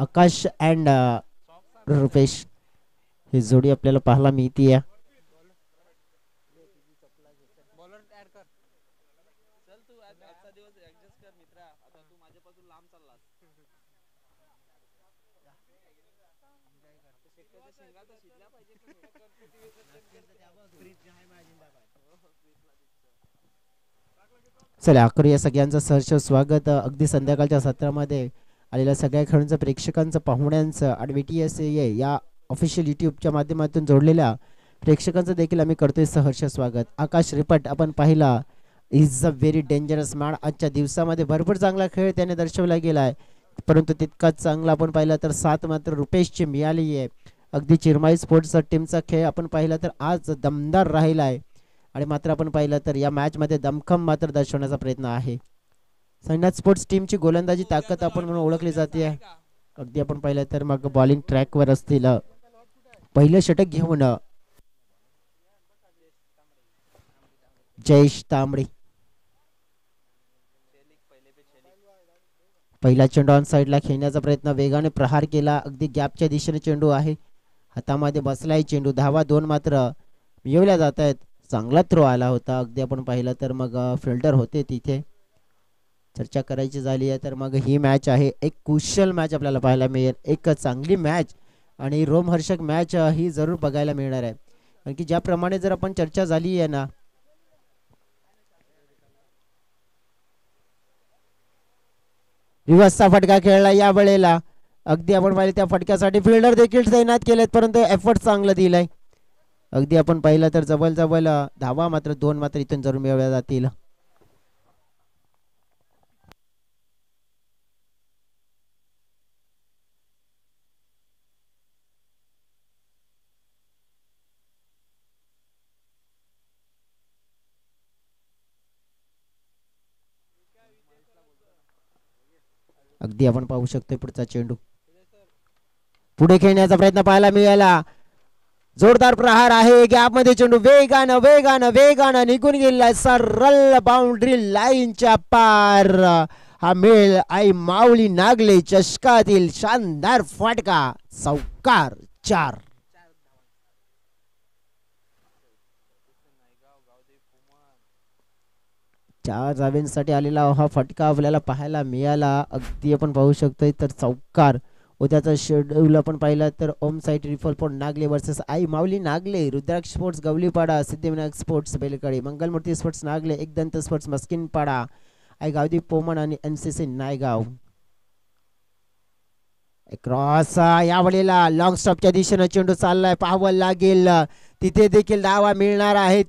आकाश and Rupesh ही जोडी आपल्याला पाहायला मिळते. चला करूया सगळ्यांचं सहर्ष स्वागत अगदी संध्याकाळच्या सत्रामध्ये आलेल्या सगळ्या खेळांचं प्रेक्षकांचं पाहुण्यांचं आणि VTSA या ऑफिशियल यूट्यूबच्या माध्यमातून जोडलेल्या प्रेक्षकांचं देखील आम्ही करतोय सहर्ष स्वागत. आकाश रिपट आपण पाहिला is a very dangerous man. आजच्या दिवसामध्ये भरपूर चांगला खेळ त्याने दर्शवला गेला आहे, परंतु तितकाच चांगला आपण पाहिला तर साथ मात्र रुपेशची मिळाली आहे. अगदी चिरमाई स्पोर्ट्स टीमचा खेळ आपण पाहिला तर आज दमदार राहिला आहे आणि मात्र आपण पाहिलं तर या मॅच मध्ये दमखम मात्र दर्शवण्याचा प्रयत्न आहे. साईनाथ स्पोर्ट्स टीमची गोलंदाजी ताकद आपण म्हणून ओळखली जाते. अगदी आपण पाहिलं तर मग बॉलिंग ट्रॅकवर असतील पहिलं षटक घेऊन जयेश तांबडे. पहिला चेंडू ऑन साईडला खेळण्याचा प्रयत्न, वेगाने प्रहार केला, अगदी गॅपच्या दिशेने चेंडू आहे, हातामध्ये बसलाय चेंडू. धावा दोन मात्र मिळवल्या जात आहेत. चांगला थ्रो आला होता. अगदी आपण पाहिलं तर मग फिल्डर होते तिथे. चर्चा करायची झाली आहे तर मग ही मॅच आहे एक कुशल मॅच आपल्याला पाहायला मिळेल, एक चांगली मॅच आणि रोमहर्षक मॅच ही जरूर बघायला मिळणार आहे. कारण की ज्याप्रमाणे जर आपण चर्चा झाली आहे ना, रिव्हर्सचा फटका खेळला या वेळेला. अगदी आपण पाहिले त्या फटक्यासाठी फिल्डर देखील तैनात केलेत, परंतु एफर्ट चांगलं दिलंय. अगदी आपण पाहिलं तर जवळ जवळ धावा मात्र दोन मात्र इथून जरूर मिळवल्या जातील. अगदी आपण पाहू शकतो पुढचा चेंडू पुढे खेळण्याचा प्रयत्न पाहायला मिळाला. जोरदार प्रहार आहे, गॅप मध्ये चेंडू वेगानं वेगानं वेगानं निघून गेला सरळ बाउंड्री लाईनच्या पार. हा मेळ आई माऊली नागले चषकातील शानदार फटका, चौकार 4. चार धाव्यांसाठी आलेला हा फटका आपल्याला पाहायला मिळाला. अगदी आपण पाहू शकतोय तर चौकार. उद्याचा शेड्यूल आपण पाहिला तर ओम साईट रिफल पोर्ट Nagle versus Aai Mauli Nagle, Rudraksh sports Gavlipada, Siddhivinayak sports Belkadi, Mangalmurti sports Nagle, Ekdant sports Maskinpada, Aai Gavdeep Poman आणि NCC नायगाव. क्रॉस यावेळेला लॉंग स्टॉपच्या दिशेनं चेंडू चाललाय, पाहावं लागेल तिथे देखील धावा मिळणार आहेत,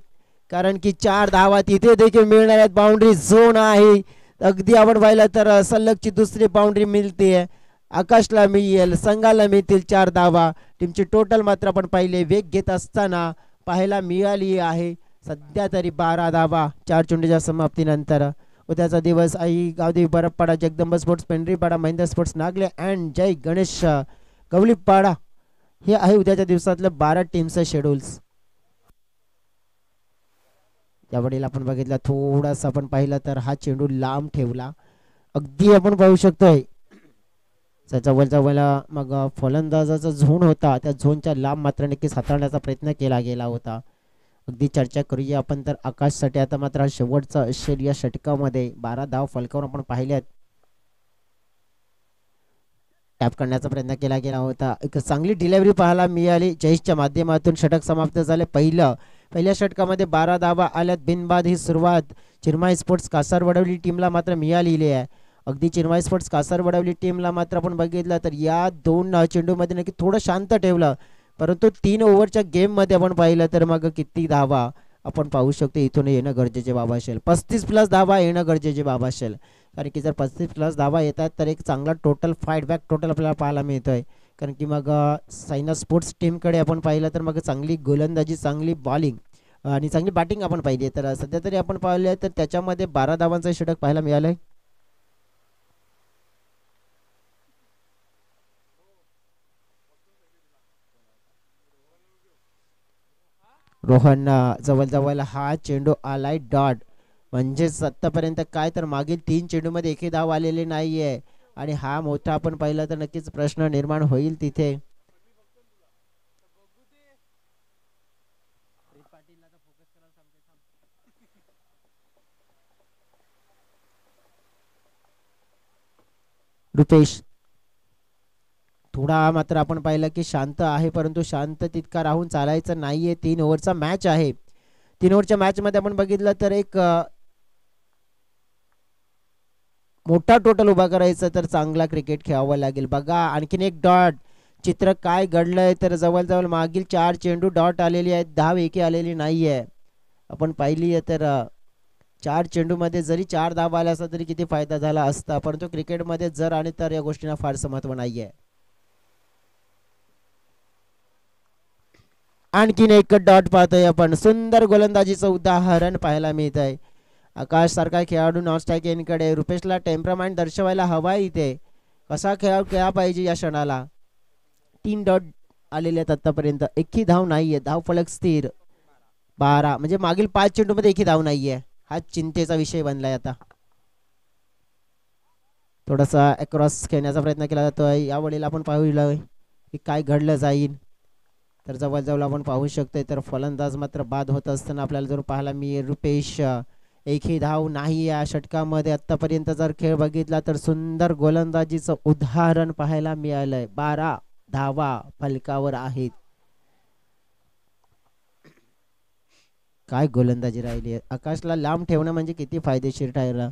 कारण की 4 धावा तिथे देखील मिळणार आहेत. बाउंड्री झोन आहे. अगदी आपण पाहिलं तर सलगची दुसरी बाउंड्री मिळते. आकाशला मिळेल, संघाला मिळतील 4 धावा. टीमची टोटल मात्र आपण पाहिले वेग घेत असताना पाहायला मिळाली आहे सध्या तरी 12 धावा 4 चेंडूच्या समाप्तीनंतर. उद्याचा दिवस Aai Gavdevi Barafpada, Jagdamb sports Pendharipada, Mahendra sports Nagle and Jay Ganesh Gavlipada हे आहे उद्याच्या दिवसातलं 12 टीमचं शेड्यूल्स. त्यावेळेला आपण बघितलं थोडासा आपण पाहिलं तर हा चेंडू लांब ठेवला. अगदी आपण पाहू शकतोय जवळ मग फलंदाजाचा झोन होता, त्या झोनच्या लांब मात्र नक्कीच हाताळण्याचा प्रयत्न केला गेला होता. अगदी चर्चा करूया आपण तर आकाशसाठी आता मात्र शेवटचा असेल या षटकामध्ये. 12 धाव फलकावर आपण पाहिल्यात. टॅप करण्याचा प्रयत्न केला गेला होता, एक चांगली डिलिव्हरी पाहायला मिळाली. जयेशच्या माध्यमातून षटक समाप्त झाले. पहिल्या षटकामध्ये 12 धावा आल्यात. बिनबाद ही सुरुवात चिरमाई स्पोर्ट्स कासारवडवली टीमला मात्र मिळालेली आहे. अगदी चिरमाई स्पोर्ट्स कासारवडवली टीमला मात्र आपण बघितलं तर या 2 चेंडूमध्ये नक्की थोडं शांत ठेवलं, परंतु 3 ओव्हरच्या गेममध्ये आपण पाहिलं तर मग किती धावा आपण पाहू शकतो इथून येणं गरजेचे बाबा असेल. 35+ धावा येणं गरजेचे बाबा असेल, कारण की जर 35+ धावा येतात तर एक चांगला टोटल फाईट बॅक टोटल आपल्याला पाहायला मिळतोय. कारण की मग साईनाथ स्पोर्ट्स टीमकडे आपण पाहिलं तर मग चांगली गोलंदाजी, चांगली बॉलिंग आणि चांगली बॅटिंग आपण पाहिली. तर सध्या तरी आपण पाहिलं तर त्याच्यामध्ये 12 धावांचं षटक पाहायला मिळालंय. रोहन जवळ हा चेंडू आलाय डॉट, म्हणजे आतापर्यंत काय तर मागील 3 चेंडूमध्ये एकही धाव आलेली नाहीये. आणि हा मोठा आपण पाहिला तर नक्कीच प्रश्न निर्माण होईल तिथे. रुपेश थोडा मात्र आपण पाहिलं की शांत आहे, परंतु शांत तितका राहून चालायचं नाहीये. 3 ओव्हरचा मॅच आहे. 3 ओव्हरच्या मॅच मध्ये आपण बघितलं तर एक मोठा टोटल उभा करायचा तर चांगला क्रिकेट खेळावं लागेल. बघा आणखीन एक डॉट. चित्र काय घडलंय तर जवळजवळ मागील 4 चेंडू डॉट आलेली आहेत, धाव एकी आलेली नाहीये. आपण पाहिली तर 4 चेंडू मध्ये जरी 4 धावा आल्या असता तरी किती फायदा झाला असता, परंतु क्रिकेटमध्ये जर आणि तर या गोष्टींना फारसं महत्व नाहीये. आणखीन एक डॉट पाहतोय आपण. सुंदर गोलंदाजीचं उदाहरण पाहायला मिळत आहे. आकाश सारखा खेळाडू नॉन स्ट्राईक एनकडे. रुपेशला टेम्परामेंट दर्शवायला हवा इथे. कसा खेळा पाहिजे या क्षणाला. 3 डॉट आलेले आहेत आतापर्यंत, एकही धाव नाहीये. धाव फलक स्थिर 12, म्हणजे मागील 5 चेंडू मध्ये एकही धाव नाहीये. हा चिंतेचा विषय बनलाय आता. थोडासा अक्रॉस खेळण्याचा प्रयत्न केला जातोय. यावेळेला आपण पाहूया की काय घडलं जाईल. तर जवळजवळ आपण पाहू शकतोय तर फलंदाज मात्र बाद होत असताना आपल्याला जर पाहायला मिळेल. रुपेश एकही धाव नाही या षटकामध्ये आतापर्यंत. जर खेळ बघितला तर सुंदर गोलंदाजीचं उदाहरण पाहायला मिळालंय. 12 धावा फलकावर आहेत. काय गोलंदाजी राहिली. आकाशला लांब ठेवणं म्हणजे किती फायदेशीर ठरला.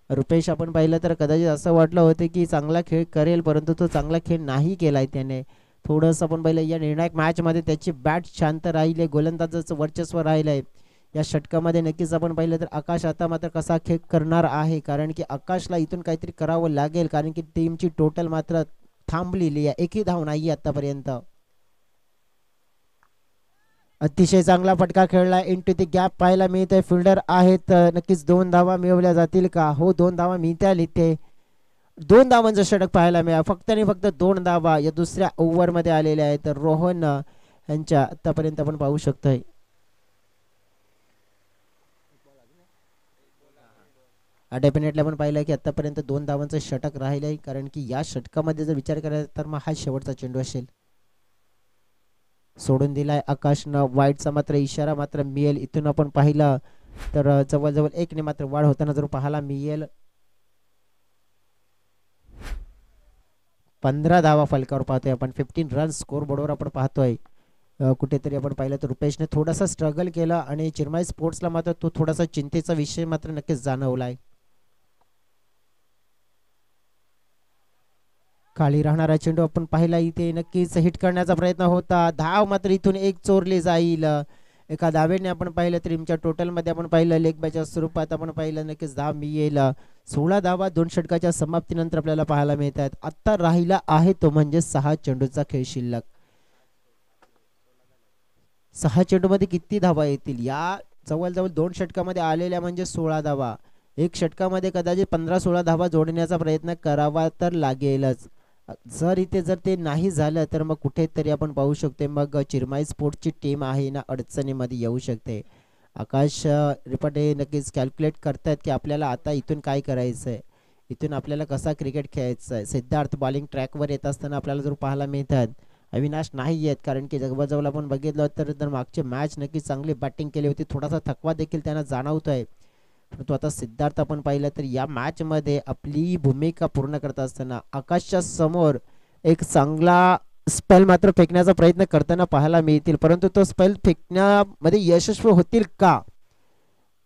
रुपेश आपण पाहिलं तर कदाचित असं वाटलं होतं की चांगला खेळ करेल, परंतु तो चांगला खेळ नाही केलाय त्याने. थोडंसं आपण पाहिलं या निर्णायक मॅच मध्ये त्याची बॅट शांत राहिले, गोलंदाजाचं वर्चस्व राहिलंय. या षटकामध्ये नक्कीच आपण पाहिलं तर आकाश आता मात्र कसा खेळ करणार आहे, कारण की आकाशला इथून काहीतरी करावं लागेल, कारण की टीमची टोटल मात्र थांबलेली आहे. एकही धाव नाही आतापर्यंत. अतिशय चांगला फटका खेळला. इंटू ती गॅप पाहायला मिळतोय. फिल्डर आहेत, नक्कीच 2 धावा मिळवल्या जातील का. हो 2 धावा मिळतील इथे. 2 धावांचं षटक पाहायला मिळालं. फक्त आणि फक्त 2 धावा या दुसऱ्या ओव्हर मध्ये आलेल्या आहेत. तर रोहन यांच्या आतापर्यंत आपण पाहू शकतोय. डेफिनेटली आपण पाहिलं की आतापर्यंत 2 धावांचं षटक राहिलंय, कारण की या षटकामध्ये जर विचार करायचा तर मग हा शेवटचा चेंडू असेल. सोडून दिलाय आकाशनं. वाईटचा मात्र इशारा मात्र मिळेल. इथून आपण पाहिलं तर जवळजवळ 1 ने मात्र वाढ होताना जर पाहायला मिळेल. 15 धावा फलकावर पाहतोय आपण. 15 रन स्कोर बोर्डवर आपण पाहतोय. कुठेतरी आपण पाहिलं तर रुपेशने थोडासा स्ट्रगल केला आणि चिरमाई स्पोर्ट्सला मात्र तो थोडासा चिंतेचा विषय मात्र नक्कीच जाणवलाय. खाली राहणारा चेंडू आपण पाहिला इथे नक्कीच हिट करण्याचा प्रयत्न होता. धाव मात्र इथून एक चोरली जाईल. एका धावेने आपण पाहिलं टीमच्या टोटल मध्ये आपण पाहिलं लेग बायच्या स्वरूपात आपण पाहिलं नक्कीच धाव मिळेल. 16 धावा 2 षटकाच्या समाप्तीनंतर आपल्याला पाहायला मिळत आहेत. आता राहिला आहे तो म्हणजे 6 चेंडूचा खेळ शिल्लक. 6 चेंडू मध्ये किती धावा येतील. या जवळजवळ 2 षटकामध्ये आलेल्या म्हणजे 16 धावा. एक षटकामध्ये कदाचित 15-16 धावा जोडण्याचा प्रयत्न करावा तर लागेलच. जर ते नाही झालं तर मग कुठेतरी आपण पाहू शकतो मग चिरमाई स्पोर्ट्सची टीम आहे ना अडचणीमध्ये येऊ शकते. आकाश रिपाटे नक्कीच कॅल्क्युलेट करतायत की आपल्याला आता इथून काय करायचं आहे, इथून आपल्याला कसा क्रिकेट खेळायचा आहे. सिद्धार्थ बॉलिंग ट्रॅकवर येत असताना आपल्याला जर पाहायला मिळतात. अविनाश नाही आहेत, कारण की जवळजवळ आपण बघितलं तर मागचे मॅच नक्की चांगली बॅटिंग केली होती. थोडासा थकवा देखील त्यांना जाणवतोय. परंतु आता सिद्धार्थ आपण पाहिलं तर या मॅच मध्ये आपली भूमिका पूर्ण करत असताना आकाशच्या समोर एक चांगला स्पेल मात्र फेकण्याचा प्रयत्न करताना पाहायला मिळतील, परंतु तो स्पेल फेकण्यामध्ये यशस्वी होतील का.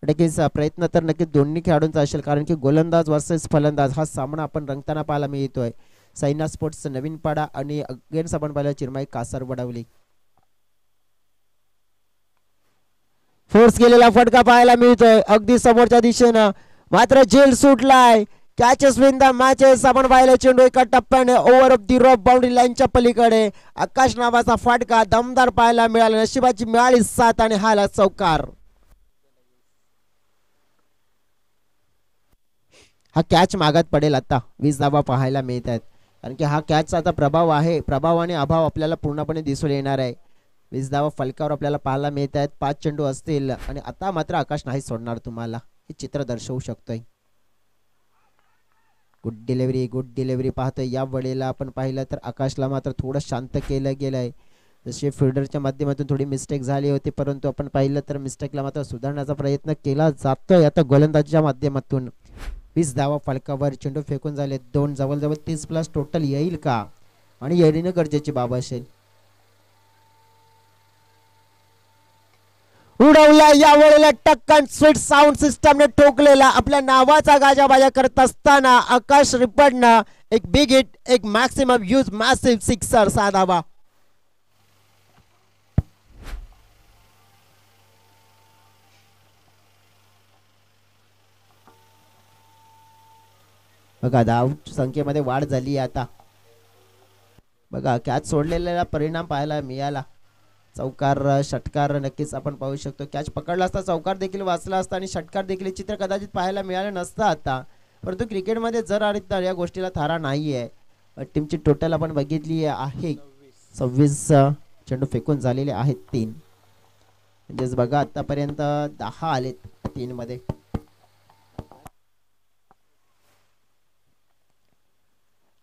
नक्कीच प्रयत्न तर नक्कीच दोन्ही खेळाडूंचा असेल, कारण की गोलंदाज वर्सेस फलंदाज हा सामना आपण रंगताना पाहायला मिळतोय. साईना स्पोर्ट्स नवीन पाडा आणि अगेन्स्ट आपण पाहिलं चिरमाई कासार वडवली. फोर्स केलेला फटका पाहायला मिळतोय अगदी समोरच्या दिशेनं, मात्र झेल सुटलाय. कॅचेस विन द मॅचेस आपण पाहिलं. चेंडू एका टप्प्याने over of the rough boundary लाईनच्या पलीकडे. आकाश नावाचा फटका दमदार पाहायला मिळाला. नशिबाची मिळाली साथ आणि हाला चौकार. हा कॅच मागत पडेल. आता 20 धावा पाहायला मिळत आहेत, कारण की हा कॅचचा आता प्रभाव आहे. प्रभाव आणि अभाव आपल्याला पूर्णपणे दिसून येणार आहे. 20 धावा फलकावर आपल्याला पाहायला मिळत आहेत. 5 चेंडू असतील आणि आता मात्र आकाश नाही सोडणार तुम्हाला, हे चित्र दर्शवू शकतोय. गुड डिलेवरी पाहतोय. या वेळेला आपण पाहिलं तर आकाशला मात्र थोडं शांत केलं गेलं आहे. जसे फिल्डरच्या माध्यमातून थोडी मिस्टेक झाली होती, परंतु आपण पाहिलं तर मिस्टेकला मात्र सुधारण्याचा प्रयत्न केला जातोय. आता गोलंदाजीच्या माध्यमातून 20 धावा फलकावर, चेंडू फेकून झाले 2, जवळजवळ 30+ टोटल येईल का, आणि येणं गरजेची बाब असेल. उडवला या वेळेला टक्कन स्वीट साऊंड सिस्टमने ठोकलेला. आपल्या नावाचा गाजाबाजा करत असताना आकाश रिपडनं एक बिग हिट, एक मॅक्सिमम यूज मॅसिव्ह सिक्सर, 6 धावा. बघा धाव संख्येमध्ये वाढ झाली आता. बघा कॅच सोडलेला परिणाम पाहायला मिळाला. चौकार षटकार नक्कीच आपण पाहू शकतो. कॅच पकडला असता, चौकार देखील वाचला असता आणि षटकार देखील चित्र कदाचित पाहायला मिळालं नसतं आता. परंतु क्रिकेटमध्ये जर आली तर या गोष्टीला थारा नाही आहे. टीमची टोटल आपण बघितली आहे 26. चेंडू फेकून झालेले आहेत 3. म्हणजेच बघा आतापर्यंत 10 आलेत 3 मध्ये.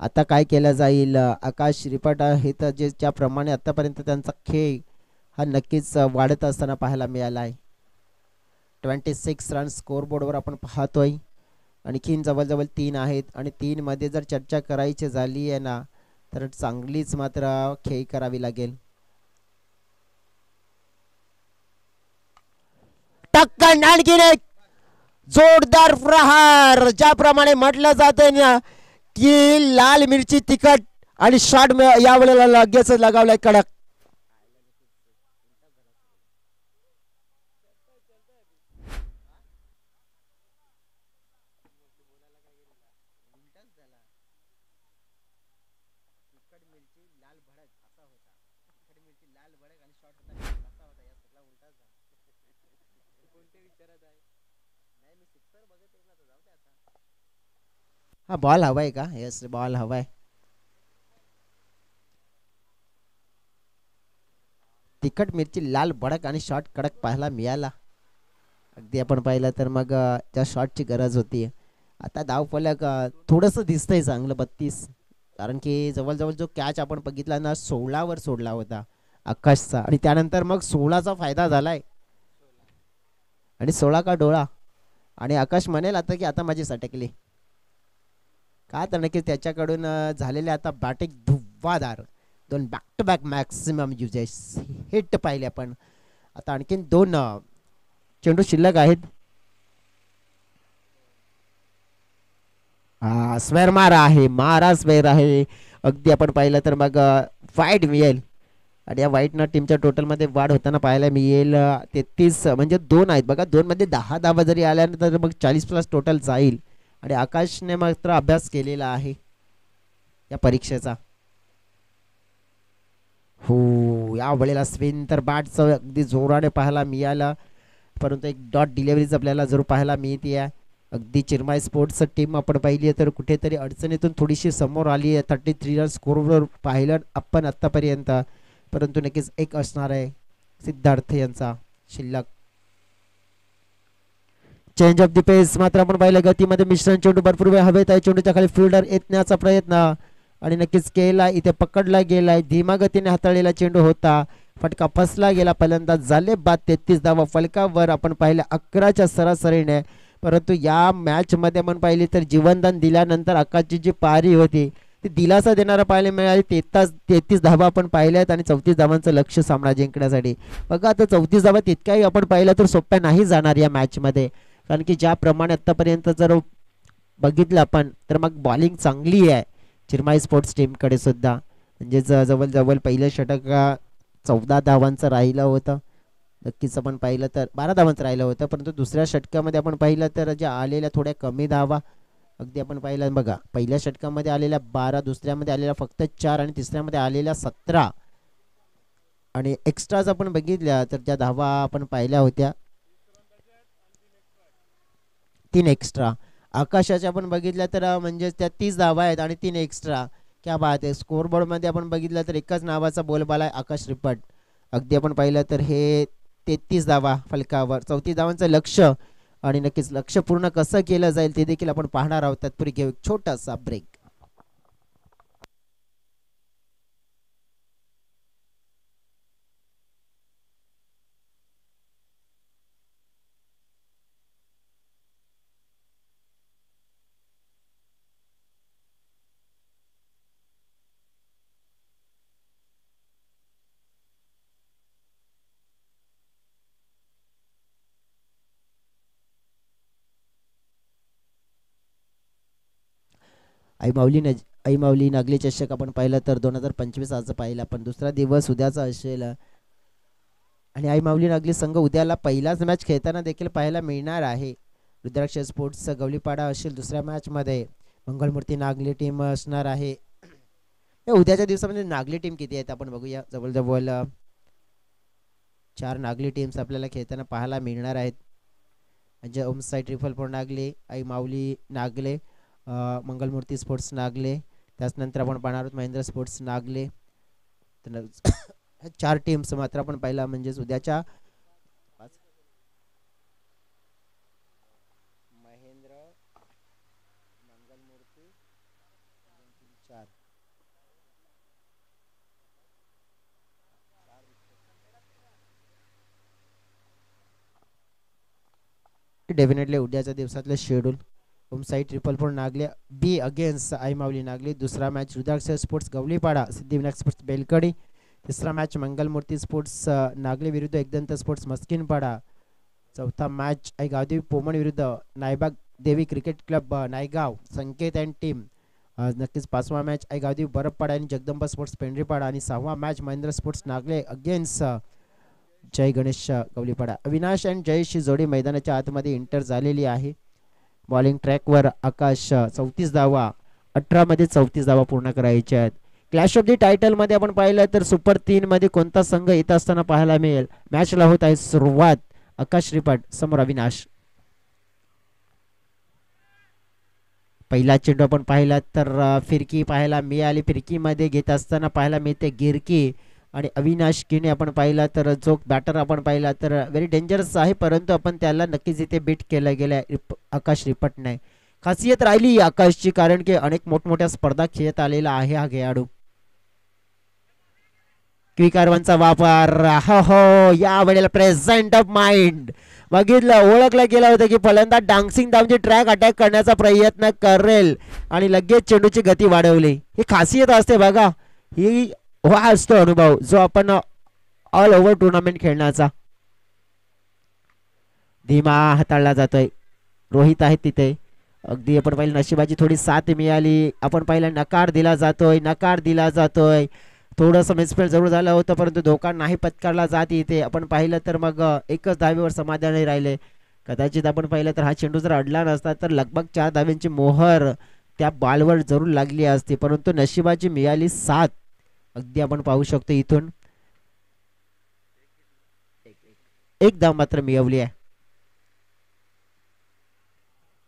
आता काय केलं जाईल. आकाश रिपट हे तर जे ज्याप्रमाणे आतापर्यंत त्यांचा खेळ हा नक्कीच वाढत असताना पाहायला मिळाला आहे. 26 रन स्कोअरबोर्डवर आपण पाहतोय. आणखीन जवळजवळ 3 आहेत आणि 3 मध्ये जर चर्चा करायची झाली आहे ना, तर चांगलीच मात्र खेळ करावी लागेल. टक्कन आणखीन एक जोरदार प्रहार. ज्याप्रमाणे म्हटलं जातं ना की लाल मिरची तिखट आणि शॉट या वेळेला लगेच लगावलाय कडक. हा बॉल हवाय का? यस बॉल हवाय. तिखट मिरची लाल भडक आणि शॉट कडक पाहायला मिळाला. अगदी आपण पाहिलं तर मग त्या शॉटची गरज होती. आता धाव फलक थोडंसं दिसतंय चांगलं 32, कारण की जवळजवळ जो कॅच आपण बघितला ना 16 वर सोडला होता आकाशचा, आणि त्यानंतर मग 16चा फायदा झालाय आणि 16 का डोळा. आणि आकाश म्हणेल आता की आता माझी सटकली का, तर नक्कीच त्याच्याकडून झालेले आता बॅटिंग धुव्वादार 2 back to back maximum uses hit पाहिले आपण. आता आणखीन 2 चेंडू शिल्लक आहेत. स्वेअर मारा स्वेअर आहे. अगदी आपण पाहिलं तर मग वाईट मिळेल आणि या वाईटनं टीमच्या टोटलमध्ये वाढ होताना पाहायला मिळेल. 33 म्हणजे 2 आहेत बघा. 2 मध्ये 10 धावा जरी आल्यानंतर मग 40+ टोटल जाईल. आणि आकाशने मात्र अभ्यास केलेला आहे या परीक्षेचा. हो या वेळेला स्पिन तर बॅटचं अगदी जोराने पाहायला मिळालं, परंतु एक डॉट डिलिव्हरीज आपल्याला जरूर पाहायला मिळते आहे. अगदी चिरमाई स्पोर्ट्स टीम आपण पाहिली तर कुठेतरी अडचणीतून थोडीशी समोर आली आहे. 33 रन स्कोरवर पाहिलं आपण आत्तापर्यंत, परंतु नक्कीच एक असणार आहे सिद्धार्थ यांचा शिल्लक. चेंज ऑफ द पेस मात्र आपण पाहिलं गतीमध्ये मिश्रण. चेंडू भरपूर वेळ हवेत आहे. चेंडूच्या खाली फिल्डर येण्याचा प्रयत्न आणि नक्कीच केला. इथे पकडला गेलाय. धीमा गतीने हाताळलेला चेंडू होता. फटका फसला गेला. फलंदाज झाले बाद. 33 धावा फलकावर आपण पाहिलं 11च्या सरासरीने. परंतु या मॅच मध्ये आपण पाहिली तर जीवनदान दिल्यानंतर आकाशची जी पारी होती ती दिलासा देणारा पाहायला मिळाली. 33 धावा आपण पाहिल्या आहेत आणि 34 धावांचं लक्ष सामना जिंकण्यासाठी. बघा आता 34 धावा तितक्याही आपण पाहिलं तर सोप्या नाही जाणार या मॅच मध्ये, कारण की ज्याप्रमाणे आतापर्यंत जर बघितलं आपण तर मग बॉलिंग चांगली आहे चिरमाई स्पोर्ट्स टीमकडे सुद्धा. म्हणजे जवळजवळ पहिलं षटक 14 धावांचं राहिलं होतं. नक्कीच आपण पाहिलं तर 12 धावांचं राहिलं होतं, परंतु दुसऱ्या षटकामध्ये आपण पाहिलं तर ज्या आलेल्या थोड्या कमी धावा. अगदी आपण पाहिलं बघा पहिल्या षटकामध्ये आलेल्या 12, दुसऱ्यामध्ये आलेल्या फक्त 4 आणि तिसऱ्यामध्ये आलेल्या 17. आणि एक्स्ट्राज आपण बघितल्या तर ज्या धावा आपण पाहिल्या होत्या 3 एक्स्ट्रा. आकाशाच्या आपण बघितल्या तर म्हणजे त्या 30 धावा आहेत आणि 3 एक्स्ट्रा. क्या बात आहे. स्कोअरबोर्डमध्ये आपण बघितलं तर एकच नावाचा बोलबाला आहे आकाश रिपट. अगदी आपण पाहिलं तर हे 33 धावा फलकावर 34 धावांचं लक्ष आणि नक्कीच लक्ष पूर्ण कसं केलं जाईल ते देखील आपण पाहणार आहोत. तत्पूर्वी घेऊ एक छोटासा ब्रेक. आई माऊली नागली चषक आपण पाहिलं तर 2025 आज पाहिला, पण दुसरा दिवस उद्याचा असेल. आणि आई माऊली नागली संघ उद्याला पहिलाच मॅच खेळताना देखील पाहायला मिळणार आहे. रुद्राक्ष स्पोर्ट्स गवलीपाडा असेल दुसऱ्या मॅच मध्ये, मंगलमूर्ती नागली टीम असणार आहे. या उद्याच्या दिवसामध्ये नागली टीम किती आहेत आपण बघूया. जवळजवळ 4 नागली टीम्स आपल्याला खेळताना पाहायला मिळणार आहेत. म्हणजे ओम साई ट्रिपल फोर नागले, आई माऊली नागले, मंगलमूर्ती स्पोर्ट्स नागले, त्याचनंतर आपण पाहणार आहोत महेंद्र स्पोर्ट्स नागले. तर 4 टीम्स मात्र आपण पाहिला म्हणजेच उद्याच्या महेंद्र, मंगलमूर्ती 4 डेफिनेटली उद्याच्या दिवसातलं schedule. Om Sai triple four Nagle B against Aai Mauli Nagli. दुसरा match Rudraksh sports Gavlipada Siddhivinayak sports Belkadi. तिसरा मॅच मंगलमूर्ती स्पोर्ट्स नागले विरुद्ध एकदंत स्पोर्ट्स मस्किनपाडा. चौथा मॅच आई गावदेवी पोमण विरुद्ध नायबाग देवी cricket club Naigaon Sanket and team. नक्कीच पाचवा मॅच आई गावदेवी बरफपाडा आणि जगदंबा स्पोर्ट्स पेंढरीपाडा. आणि सहावा match Mahendra sports Nagle against Jay Ganesh Gavlipada. Avinash and जयेशची जोडी मैदानाच्या आतमध्ये इंटर झालेली आहे. बॉलिंग ट्रॅकवर आकाश 34 धावा, 18 मध्ये 34 धावा पूर्ण करायच्या आहेत. क्लॅश ऑफ दी टायटल मध्ये आपण पाहिलं तर सुपर 3 मध्ये कोणता संघ येत असताना पाहायला मिळेल. मॅचला होत आहे सुरुवात. आकाश श्रीपाठ समोर अविनाश. पहिला चेंडू आपण पाहिला तर फिरकी पाहायला मिळाली. फिरकीमध्ये घेत असताना पाहायला मिळते गिरकी. आणि अविनाश किने आपण पाहिला तर जो बॅटर आपण पाहिला तर व्हेरी डेंजरस आहे, परंतु आपण त्याला नक्कीच इथे बीट केलं गेलं आकाश रिपटने. खासियत राहिली आकाशची, कारण की अनेक मोठमोठ्या स्पर्धा खेळत आलेला आहे हा खेळाडू. क्विकारवांचा वापर हो हो या वेळेला प्रेझेंट ऑफ माइंड बघितलं, ओळखलं गेलं होतं की फलंदाज डान्सिंग डाऊनची ट्रॅक अटॅक करण्याचा प्रयत्न करेल आणि लगेच चेंडूची गती वाढवली. ही खासियत असते बघा, ही हा असतो अनुभव जो आपण ऑल ओव्हर टुर्नामेंट खेळण्याचा. धीमा हाताळला जातोय. रोहित आहे तिथे. अगदी आपण पाहिलं नशिबाची थोडी साथ मिळाली. आपण पाहिलं नकार दिला जातोय. थोडंसं मिसफील्ड जरूर झालं होतं, परंतु धोका नाही पत्करला जात इथे. आपण पाहिलं तर मग एकच धावेवर समाधानी राहिले. कदाचित आपण पाहिलं तर हा चेंडू जर अडला नसता तर लगभग 4 धाव्यांची मोहर त्या बॉलवर जरूर लागली असती, परंतु नशिबाची मिळाली साथ. अगदी आपण पाहू शकतो इथून एक धाव मात्र मिळवली आहे.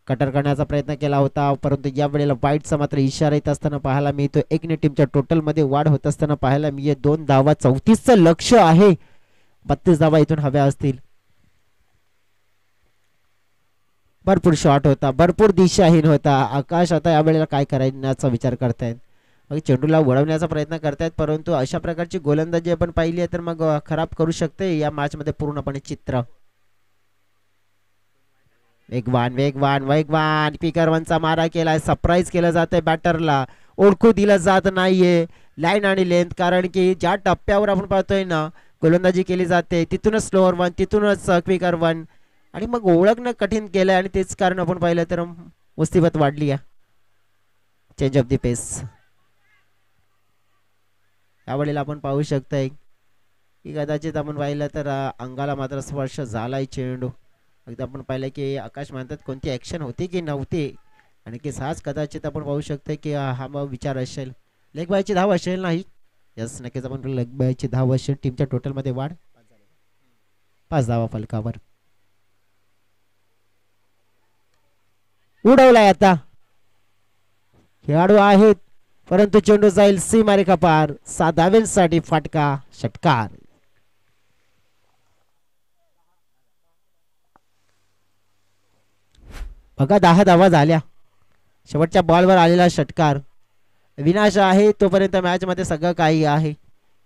कटर करण्याचा प्रयत्न केला होता, परंतु या वेळेला वाईटचा मात्र इशारा येत असताना पाहायला मिळतो. एकने टीमच्या टोटल मध्ये वाढ होत असताना पाहायला मिळेल. 2 धावा, 34चं लक्ष आहे. 32 धावा इथून हव्या असतील. भरपूर शॉट होता, भरपूर दिशाहीन होता. आकाश आता या वेळेला काय करण्याचा विचार करतायत. मग चेंडूला वळवण्याचा प्रयत्न करतायत, परंतु अशा प्रकारची गोलंदाजी आपण पाहिली आहे तर मग खराब करू शकते या मॅच मध्ये पूर्णपणे चित्र. वेगवान पिकरवनचा मारा केलाय. सरप्राईज केलं जातंय बॅटरला. ओळखू दिलं जात नाहीये लाईन आणि लेंथ, कारण की ज्या टप्प्यावर आपण पाहतोय ना गोलंदाजी केली जाते तिथूनच स्लोअर वन, तिथूनच क्विकर वन, आणि मग ओळखणं कठीण केलंय. आणि तेच कारण आपण पाहिलं तर मुसीबत वाढली आहे. चेंज ऑफ द पेस यावेळेला आपण पाहू शकतोय की कदाचित आपण पाहिलं तर अंगाला मात्र स्पर्श झालाय चेंडू. एकदा आपण पाहिलं की आकाश म्हणतात कोणती ऍक्शन होती की नव्हती, आणि की हाच कदाचित आपण पाहू शकतो की हा मग विचार असेल. लेग बायची धाव असेल नाही. यस नक्कीच आपण लेग बायची धाव असेल. टीमच्या टोटल मध्ये वाढ 5 धावा फलकावर. उडवलाय आता खेळाडू आहेत, परंतु चेंडू जाईल सीमारेखा पार. 7 धावांसाठी फटका षटकार. बघा 10 धावा झाल्या. शेवटच्या बॉलवर आलेला षटकार विनाश आहे. तोपर्यंत मॅच मध्ये सगळं काही आहे.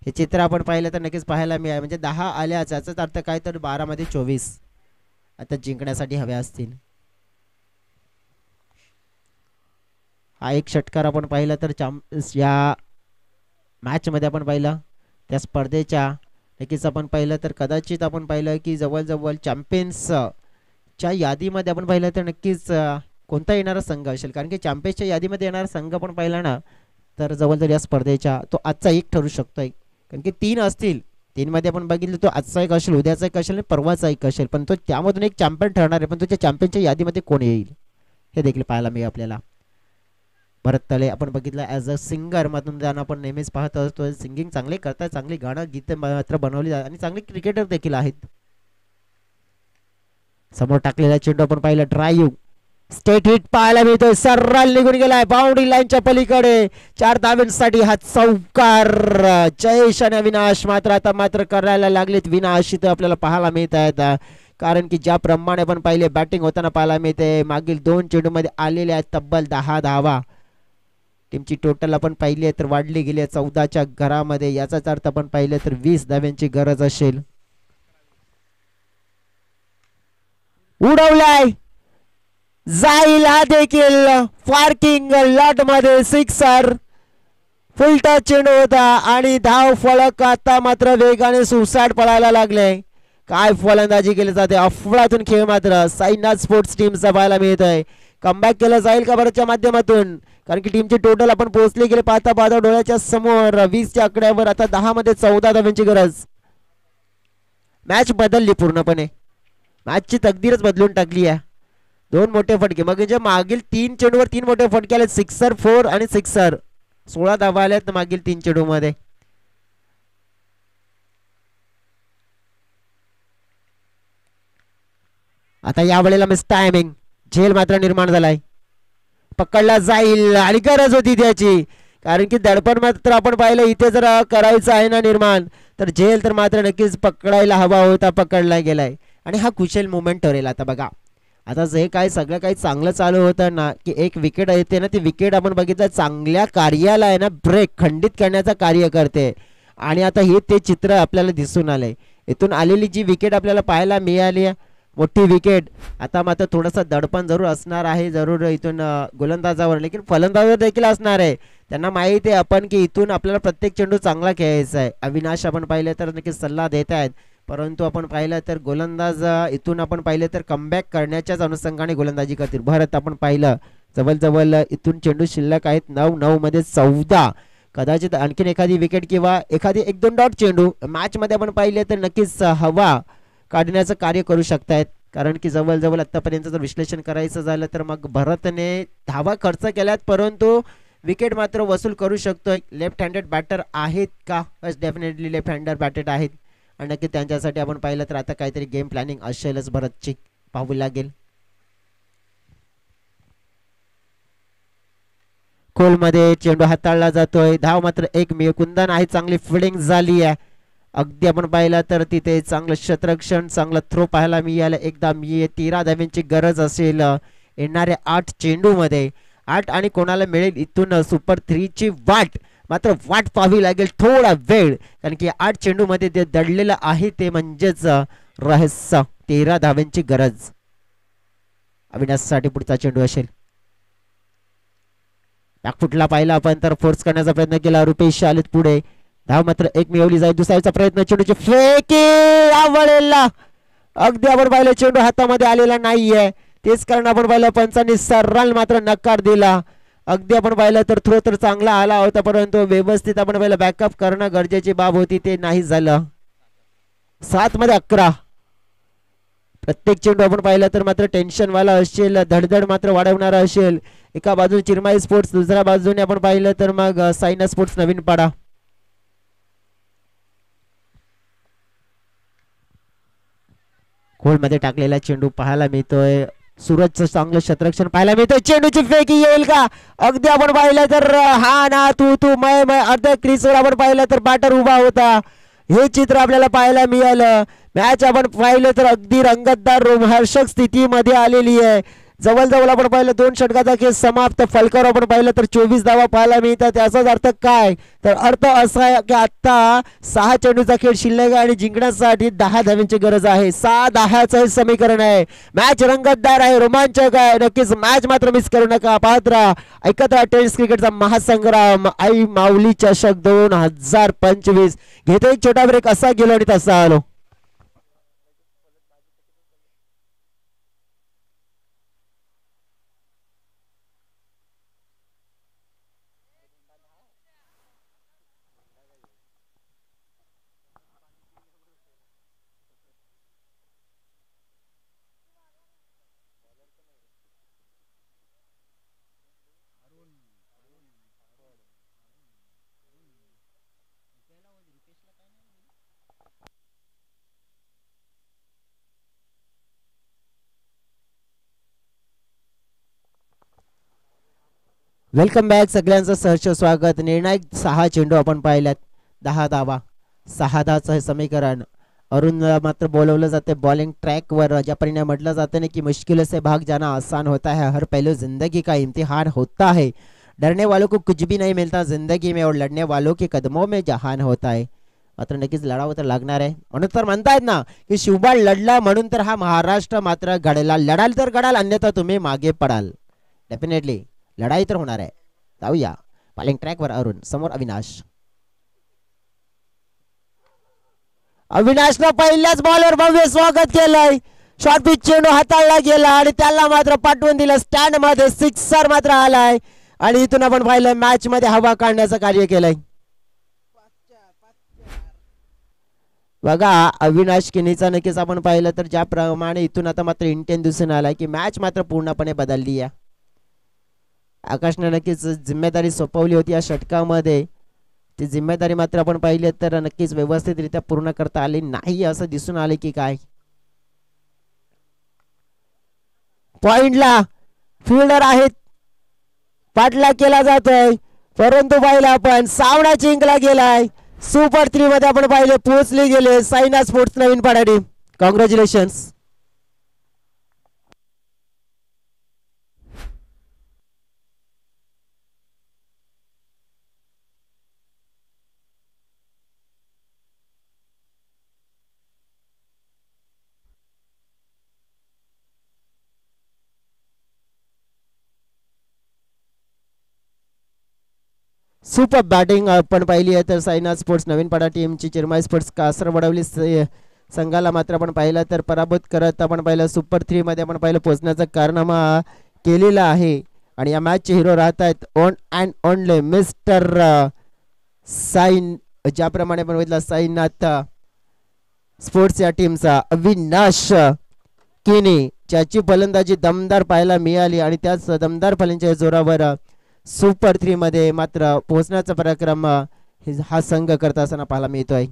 हे चित्र आपण पाहिलं तर नक्कीच पाहायला मिळालं. म्हणजे 10 आल्याच याचाच अर्थ काय तर 12 मध्ये 24 आता जिंकण्यासाठी हव्या असतील. हा एक षटकार आपण पाहिला तर या मॅच मध्ये आपण पाहिलं त्या स्पर्धेच्या नक्कीच आपण पाहिलं तर कदाचित आपण पाहिलं की जवळजवळ चॅम्पियन्स च्या यादीमध्ये आपण पाहिलं तर नक्कीच कोणता येणारा संघ असेल. कारण की चॅम्पियन्सच्या यादीमध्ये येणारा संघ आपण पाहिला ना तर जवळजवळ या स्पर्धेच्या तो आजचा एक ठरू शकतोय. कारण की 3 असतील. 3 मध्ये आपण बघितलं तो आजचा एक असेल, उद्याचा एक असेल आणि परवाचा एक असेल. पण तो त्यामधून एक चॅम्पियन ठरणार आहे. पण तो त्या चॅम्पियनच्या यादीमध्ये कोण येईल हे देखील पाहायला मिळेल आपल्याला. भरत तळे आपण बघितलं ॲज अ सिंगर मधून जाणं आपण नेहमीच पाहत असतो. सिंगिंग चांगले करतात, चांगली गाणं गीतं मात्र बनवली जातात आणि चांगले क्रिकेटर देखील आहेत. समोर टाकलेला चेंडू आपण पाहिलं ड्राईव्ह स्टेट हिट पाहायला मिळतोय. सर्राल निघून गेलाय बाउंड्री लाईनच्या पलीकडे. 4 धावांसाठी हा चौकार. जयेश आणि अविनाश मात्र आता मात्र करायला लागलेत विनाश इथं आपल्याला पाहायला मिळत आहेत. कारण की ज्याप्रमाणे आपण पाहिले बॅटिंग होताना पाहायला मिळते मागील 2 चेंडूमध्ये आलेले आहेत तब्बल 10 धावा. टीमची टोटल आपण पाहिली तर वाढली गेली 14च्या घरामध्ये. याचाच अर्थ आपण पाहिले तर 20 धाव्यांची गरज असेल. उडवलाय जाईल हा देखील पार्किंग लॉट मध्ये सिक्सर. फुलटा चेंडू होता आणि धाव फलक आता मात्र वेगाने सुसाट पळायला लागले. काय फलंदाजी केली जाते. अफलातून खेळ मात्र साईनाथ स्पोर्ट्स टीमचा पाहायला मिळतोय. कमबॅक केलं जाईल का बरंच्या माध्यमातून. कारण की टीमची टोटल आपण पोहोचले गेले पाहता पाहता डोळ्याच्या समोर 20च्या आकड्यावर. आता 10 मध्ये 14 धाव्यांची गरज. मॅच बदलली पूर्णपणे. मॅचची तकदीरच बदलून टाकली आहे. 2 मोठे फटके म्हणजे मागील 3 चेंडूवर 3 मोठे फटके आले. सिक्सर 4 आणि सिक्सर. 16 धावा आल्यात मागील 3 चेंडू मध्ये. आता या वेळेला मिस टायमिंग झेल मात्र निर्माण झालाय. पकडला जाईल आणि गरज होती त्याची. कारण की दडपण मात्र आपण पाहिलं इथे जर करायचं आहे ना निर्माण तर झेल तर मात्र नक्कीच पकडायला हवा होता. पकडला गेलाय आणि हा कुशल मुवमेंट ठरेल. आता बघा आता जे काय सगळं काही चांगलं चालू होतं ना की एक विकेट येते ना ती विकेट आपण बघितलं चांगल्या कार्याला आहे ना ब्रेक खंडित करण्याचं कार्य करते. आणि आता हे ते चित्र आपल्याला दिसून आलंय. इथून आलेली जी विकेट आपल्याला पाहायला मिळाली मोठी विकेट. आता मात्र थोडंसं दडपण जरूर असणार आहे जरूर इथून गोलंदाजावर. लेकिन फलंदाजावर देखील असणार आहे. त्यांना माहिती आहे आपण की इथून आपल्याला प्रत्येक चेंडू चांगला खेळायचा आहे. अविनाश आपण पाहिलं तर नक्कीच सल्ला देत आहेत. परंतु आपण पाहिलं तर गोलंदाज इथून आपण पाहिलं तर कमबॅक करण्याच्याच अनुषंगाने गोलंदाजी करतील. भरत आपण पाहिलं जवळजवळ इथून चेंडू शिल्लक आहेत 9 मध्ये 14. कदाचित आणखीन एखादी विकेट किंवा एखादी 1-2 डॉट चेंडू मॅच मध्ये आपण पाहिले तर नक्कीच हवा काढण्याचं कार्य करू शकतायत. कारण की जवळजवळ आतापर्यंत जर विश्लेषण करायचं झालं तर मग भरतने धावा खर्च केल्यात परंतु विकेट मात्र वसूल करू शकतोय. लेफ्ट हँडेड बॅटर आहेत का. डेफिनेटली लेफ्ट हँडर बॅटर आहेत आणि नक्की त्यांच्यासाठी आपण पाहिलं तर आता काहीतरी गेम प्लॅनिंग असेलच भरतची पाहावं लागेल. खोलमध्ये चेंडू हाताळला जातोय. धाव मात्र 1 कुंदन आहे. चांगली फिल्डिंग झाली आहे. अगदी आपण पाहिलं तर तिथे चांगलं क्षेत्ररक्षण चांगलं थ्रो पाहायला मिळालं. एकदा 13 धाव्यांची गरज असेल येणाऱ्या 8 चेंडू मध्ये. 8 आणि कोणाला मिळेल इथून सुपर 3 ची वाट मात्र वाट पाहावी लागेल थोडा वेळ. कारण की 8 चेंडू मध्ये ते दडलेलं आहे ते म्हणजेच रहस्य. 13 धाव्यांची गरज अविनाशसाठी पुढचा चेंडू असेल. बॅकफुटला पाहिला आपण तर फोर्स करण्याचा प्रयत्न केला. रुपेश आलेत पुढे. धाव मात्र 1 मिळवली जाईल. दुसऱ्याचा प्रयत्न चेंडूची फेकी आवळेला. अगदी आपण पाहिलं चेंडू हातामध्ये आलेला नाहीये. तेच कारण आपण पाहिलं पंचांनी सर्राल मात्र नकार दिला. अगदी आपण पाहिलं तर थ्रो तर चांगला आला होता परंतु व्यवस्थित आपण पाहिलं बॅकअप करणं गरजेची बाब होती ते नाही झालं. 7 मध्ये 11. प्रत्येक चेंडू आपण पाहिलं तर मात्र टेन्शन वाला असेल. धडधड मात्र वाढवणारा असेल. एका बाजूने चिरमाई स्पोर्ट्स दुसऱ्या बाजूने आपण पाहिलं तर मग साईना स्पोर्ट्स नवीन पाडा. खोलमध्ये टाकलेला चेंडू पाहायला मिळतोय. सूरजचं चांगलं क्षेत्ररक्षण पाहायला मिळतंय. चेंडूची फेकी येईल का. अगदी आपण पाहिलं तर हा ना तू मैं अर्ध्या क्रीजवर आपण पाहिलं तर बॅटर उभा होता. हे चित्र आपल्याला पाहायला मिळालं. मॅच आपण पाहिलं तर अगदी रंगतदार रोमहर्षक स्थितीमध्ये आलेली आहे. जवळ आपण पाहिलं 2 षटकाचा खेळ समाप्त. फलकावर आपण पाहिलं तर 24 धावा पाहायला मिळतात. याचाच अर्थ काय, तर अर्थ असा आहे की आता 6 चेंडूचा खेळ शिल्लक आहे आणि जिंकण्यासाठी 10 धावांची गरज आहे. 6-10चं हे समीकरण आहे. मॅच रंगतदार आहे, रोमांचक आहे. नक्कीच मॅच मात्र मिस करू नका. पाहत राहा, ऐकत राहा टेनिस क्रिकेटचा महासंग्राम आई माऊली चषक 2025. घेतो एक छोटा ब्रेक. असा गेलो आणि तसा आलो. Welcome back. सगळ्यांचं सहर्ष स्वागत. निर्णायक 6 चेंडू आपण पाहिल्यात, 10 धावा, 6-10चं हे समीकरण. अरुण मात्र बोलवलं जाते बॉलिंग ट्रॅकवर. ज्या परिणाम म्हटलं जातं ना की मुश्किल से भाग जाना आसान होता है, हर पहलू जिंदगी का इम्तिहान होता है, डरने वालों को कुछ भी नहीं मिलता जिंदगी में और लढने वालों के कदमों में जहान होता है. मात्र नक्कीच लढावं तर लागणार आहे. म्हणून तर म्हणतायत ना की शिवबाळ लढला म्हणून तर हा महाराष्ट्र मात्र घडला. लढाल तर घडाल, अन्यथा तुम्ही मागे पडाल. डेफिनेटली लढाई तर होणार आहे. जाऊया बॉलिंग ट्रॅकवर. अरुण समोर अविनाश. अविनाशनं पहिल्याच बॉलवर भव्य स्वागत केलंय. शॉर्ट पिच चेंडू हाताळला गेला आणि त्याला मात्र पाठवून दिलं स्टँड मध्ये. सिक्सर मात्र आलाय आणि इथून आपण पाहिलं मॅच मध्ये हवा काढण्याचं कार्य केलंय. बघा अविनाश किनीचा नक्कीच आपण पाहिलं तर ज्याप्रमाणे इथून आता मात्र इंटेन दिसून आलाय की मॅच मात्र पूर्णपणे बदलली आहे. आकाशने नक्कीच जिम्मेदारी सोपवली होती या षटकामध्ये. ती जिम्मेदारी मात्र आपण पाहिली तर नक्कीच व्यवस्थितरित्या पूर्ण करता आली नाही असं दिसून आले की काय. पॉइंटला फिल्डर आहेत, पाठलाग केला जातोय, परंतु पाहिलं आपण सामना जिंकला गेलाय. सुपर 3 मध्ये आपण पाहिले पोहोचले गेले साईना स्पोर्ट्स नवीन पाडा टीम. कॉंग्रॅच्युलेशन्स. सुपर बॅटिंग आपण पाहिली आहे तर साईना स्पोर्ट्स नवीन पाडा टीमची चिरमाई स्पोर्ट्स कासरवडवली संघाला मात्र आपण पाहिलं तर पराभूत करत आपण पाहिलं सुपर 3 मध्ये आपण पाहिलं पोहोचण्याचा कारनामा केलेला आहे. आणि या मॅचचे हिरो राहत आहेत ओन अँड ओनली मिस्टर साईन. ज्याप्रमाणे आपण बघितलं साईनाथ स्पोर्ट्स या टीमचा अविनाश किनी, ज्याची फलंदाजी दमदार पाहायला मिळाली आणि त्याच दमदार फलंदाजीच्या जोरावर सुपर 3 मध्ये मात्र पोहोचण्याचा पराक्रम हा संघ करत असताना पाहायला मिळतोय.